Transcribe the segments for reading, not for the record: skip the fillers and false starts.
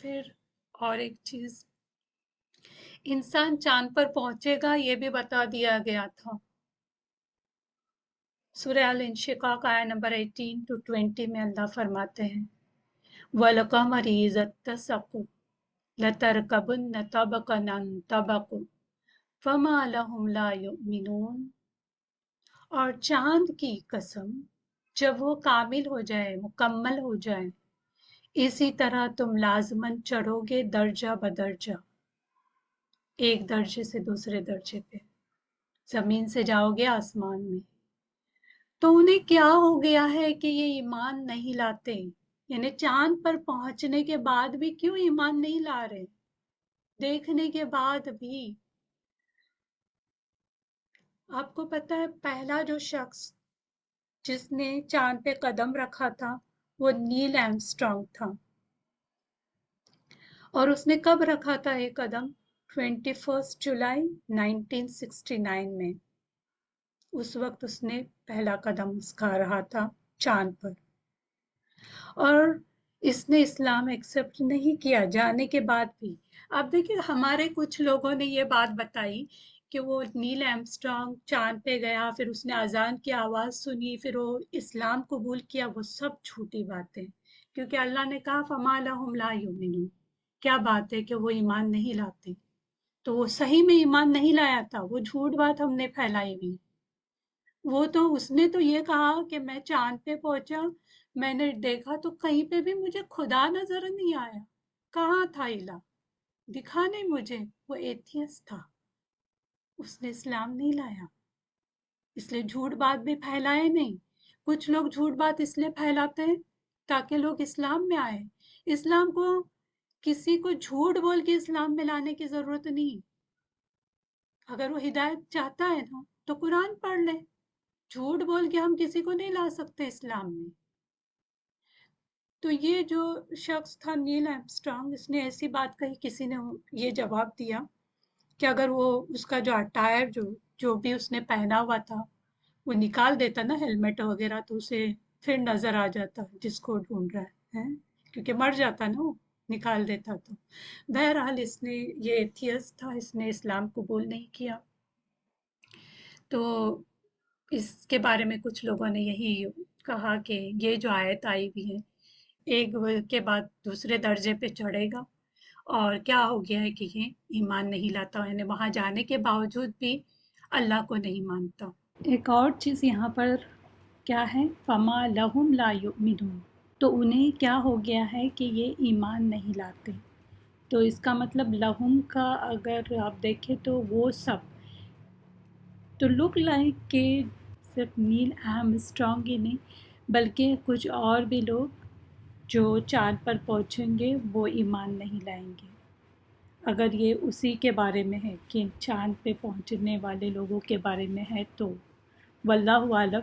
फिर और एक चीज, इंसान चांद पर पहुंचेगा ये भी बता दिया गया था। सूरह अल इंशिकाक आया नंबर 18 to 20 में अल्लाह फरमाते हैं, वलकमर इज़्तसक़ु लतरकबुन्न तबक़न अन तबक़ फमा लहुम ला युमिनून। और चांद की कसम, जब वो कामिल हो जाए, मुकम्मल हो जाए, इसी तरह तुम लाजमन चढ़ोगे दर्जा बदर्जा, एक दर्जे से दूसरे दर्जे पे, जमीन से जाओगे आसमान में। तो उन्हें क्या हो गया है कि ये ईमान नहीं लाते? यानी चांद पर पहुंचने के बाद भी क्यों ईमान नहीं ला रहे? देखने के बाद भी। आपको पता है पहला जो शख्स जिसने चांद पे कदम रखा था वो नील आर्मस्ट्रांग था। और उसने कब रखा था ये कदम? 21 जुलाई 1969 में। उस वक्त उसने पहला कदम उसका रहा था चांद पर। और इसने इस्लाम एक्सेप्ट नहीं किया जाने के बाद भी। आप देखिए हमारे कुछ लोगों ने ये बात बताई कि वो नील आर्मस्ट्रांग चांद पे गया, फिर उसने अजान की आवाज सुनी, फिर वो इस्लाम कबूल किया। वो सब झूठी बातें, क्योंकि अल्लाह ने कहा फमा लहुम ला युमिनून। क्या बात है कि वो ईमान नहीं लाते? तो वो सही में ईमान नहीं लाया था, वो झूठ बात हमने फैलाई हुई। वो तो उसने तो ये कहा कि मैं चांद पे पहुंचा, मैंने देखा तो कहीं पे भी मुझे खुदा नजर नहीं आया। कहाँ था इला? दिखा नहीं मुझे। वो एथियस्ट था, उसने इस्लाम नहीं लाया, इसलिए झूठ बात भी फैलाए नहीं। कुछ लोग झूठ बात इसलिए फैलाते हैं ताकि लोग इस्लाम में आए। इस्लाम को किसी को झूठ बोल के इस्लाम में लाने की जरूरत नहीं। अगर वो हिदायत चाहता है ना तो कुरान पढ़ ले। झूठ बोल के हम किसी को नहीं ला सकते इस्लाम में। तो ये जो शख्स था नील आर्मस्ट्रांग, इसने ऐसी बात कही, किसी ने ये जवाब दिया कि अगर वो उसका जो अटायर जो जो भी उसने पहना हुआ था वो निकाल देता ना, हेलमेट वगैरह, तो उसे फिर नजर आ जाता जिसको ढूंढ रहा है, क्योंकि मर जाता ना वो, निकाल देता तो। बहरहाल इसने, ये एथियस्ट था, इसने इस्लाम कबूल नहीं किया। तो इसके बारे में कुछ लोगों ने यही कहा कि ये जो आयत आई हुई है, एक के बाद दूसरे दर्जे पे चढ़ेगा, और क्या हो गया है कि ये ईमान नहीं लाता, यानी वहां जाने के बावजूद भी अल्लाह को नहीं मानता। एक और चीज़ यहाँ पर क्या है, फमा लहुम ला युमिनून, तो उन्हें क्या हो गया है कि ये ईमान नहीं लाते। तो इसका मतलब लहुम का अगर आप देखें तो वो सब, तो लुक लाइक के सिर्फ नील आर्मस्ट्रांग ही नहीं बल्कि कुछ और भी लोग जो चांद पर पहुंचेंगे वो ईमान नहीं लाएंगे। अगर ये उसी के बारे में है कि चांद पे पहुंचने वाले लोगों के बारे में है तो वल्लाहु आलम,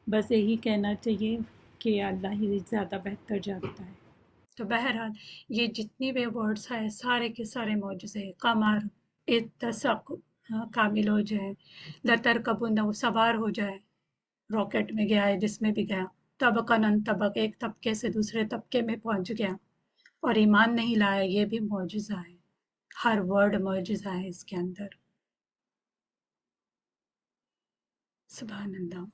बस यही कहना चाहिए कि अल्लाह ही ज़्यादा बेहतर जानता है। तो बहरहाल ये जितनी भी वर्ड्स हैं सारे के सारे मौजूज़े हैं। कमर, इत्तसक, कामिल हो जाए, लतर कबून वो सवार हो जाए, रॉकेट में गया है जिसमें भी गया, तबकन तबक, एक तबके से दूसरे तबके में पहुंच गया, और ईमान नहीं लाया, ये भी मौजूज़ा है। हर वर्ड मौजूज़ा है इसके अंदर। सुभान अल्लाह।